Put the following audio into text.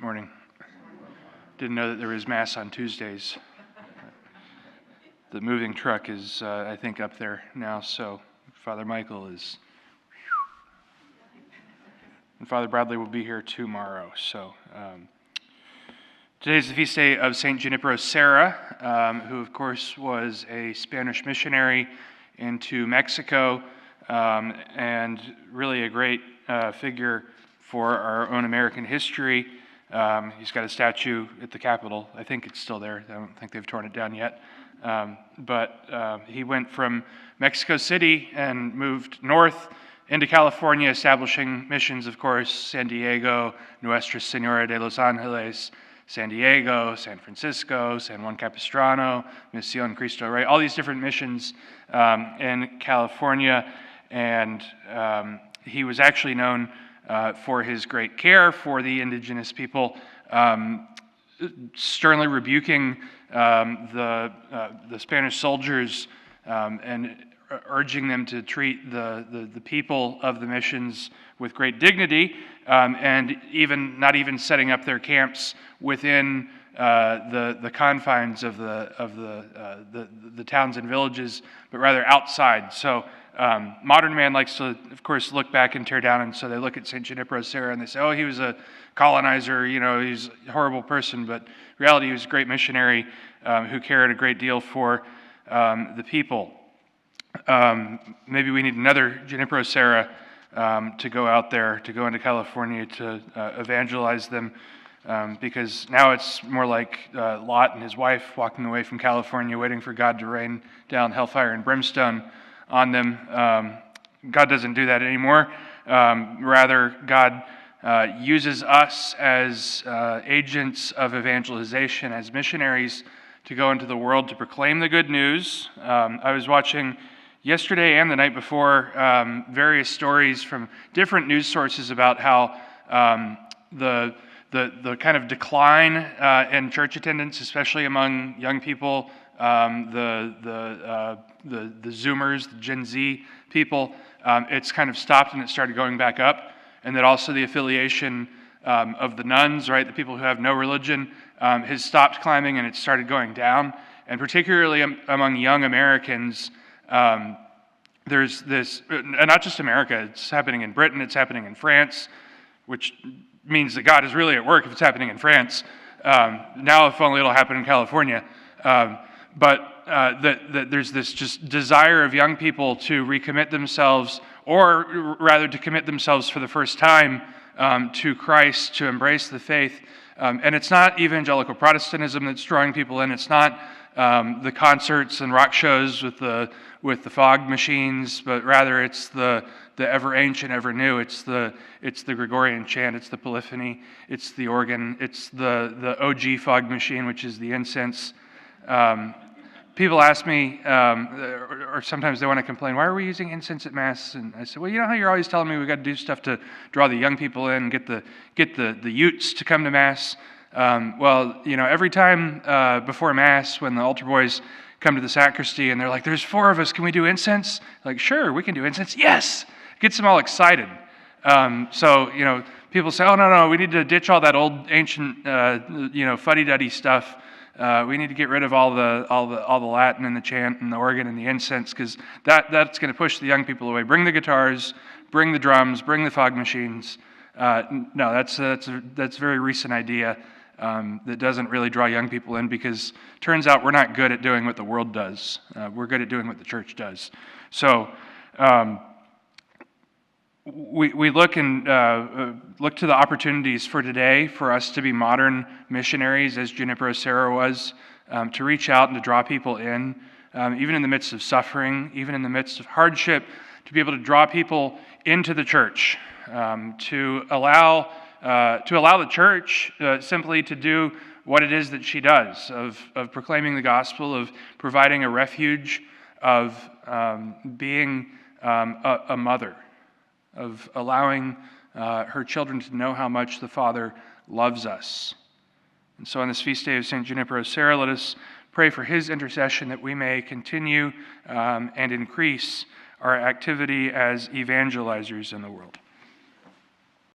Morning. Didn't know that there was Mass on Tuesdays. The moving truck is, I think, up there now, so Father Michael is. And Father Bradley will be here tomorrow. So today's the feast day of St. Junipero, Serra, who, of course, was a Spanish missionary into Mexico, and really a great figure for our own American history. He's got a statue at the Capitol. I think it's still there. I don't think they've torn it down yet. But he went from Mexico City and moved north into California, establishing missions, of course, San Diego, Nuestra Señora de los Ángeles, San Diego, San Francisco, San Juan Capistrano, Misión Cristo Rey, all these different missions in California. And he was actually known for his great care for the indigenous people, sternly rebuking the Spanish soldiers and urging them to treat the people of the missions with great dignity, and not even setting up their camps within the confines of the towns and villages, but rather outside. So modern man likes to, of course, look back and tear down, and so they look at St. Junipero Serra and they say, oh, he was a colonizer, he's a horrible person, but in reality he was a great missionary who cared a great deal for the people. Maybe we need another Junipero Serra to go out there, to go into California to evangelize them, because now it's more like Lot and his wife walking away from California, waiting for God to rain down hellfire and brimstone on them. God doesn't do that anymore. Rather, God uses us as agents of evangelization, as missionaries, to go into the world to proclaim the good news. I was watching yesterday and the night before various stories from different news sources about how the kind of decline in church attendance, especially among young people, the Zoomers, the Gen Z people, it's kind of stopped and it started going back up. And that also the affiliation of the nuns, right, the people who have no religion, has stopped climbing and it started going down. And particularly among young Americans, there's this, and not just America, it's happening in Britain, it's happening in France, which means that God is really at work if it's happening in France. Now, if only it'll happen in California. But there's this just desire of young people to recommit themselves, or rather to commit themselves for the first time to Christ, to embrace the faith. And it's not evangelical Protestantism that's drawing people in. It's not the concerts and rock shows with the fog machines, but rather it's the ever ancient, ever new. It's the Gregorian chant. It's the polyphony. It's the organ. It's the OG fog machine, which is the incense. People ask me, or sometimes they want to complain, why are we using incense at Mass? And I said, well, you know how you're always telling me we got to do stuff to draw the young people in, get the youths to come to Mass. Well, every time before Mass, when the altar boys come to the sacristy and they're like, there's 4 of us, can we do incense? Like, sure, we can do incense. Yes! Gets them all excited. So, people say, oh, no, we need to ditch all that old ancient, fuddy-duddy stuff. We need to get rid of all the Latin and the chant and the organ and the incense, because that's going to push the young people away. Bring the guitars, bring the drums, bring the fog machines. No, that's a very recent idea that doesn't really draw young people in, because turns out we're not good at doing what the world does. We're good at doing what the church does. So we look to the opportunities for today for us to be modern missionaries, as Junipero Serra was, to reach out and to draw people in, even in the midst of suffering, even in the midst of hardship, to be able to draw people into the church, to allow the church simply to do what it is that she does, of proclaiming the gospel, of providing a refuge, of being a mother, of allowing her children to know how much the Father loves us. And so on this feast day of St. Junipero Serra, let us pray for his intercession that we may continue and increase our activity as evangelizers in the world.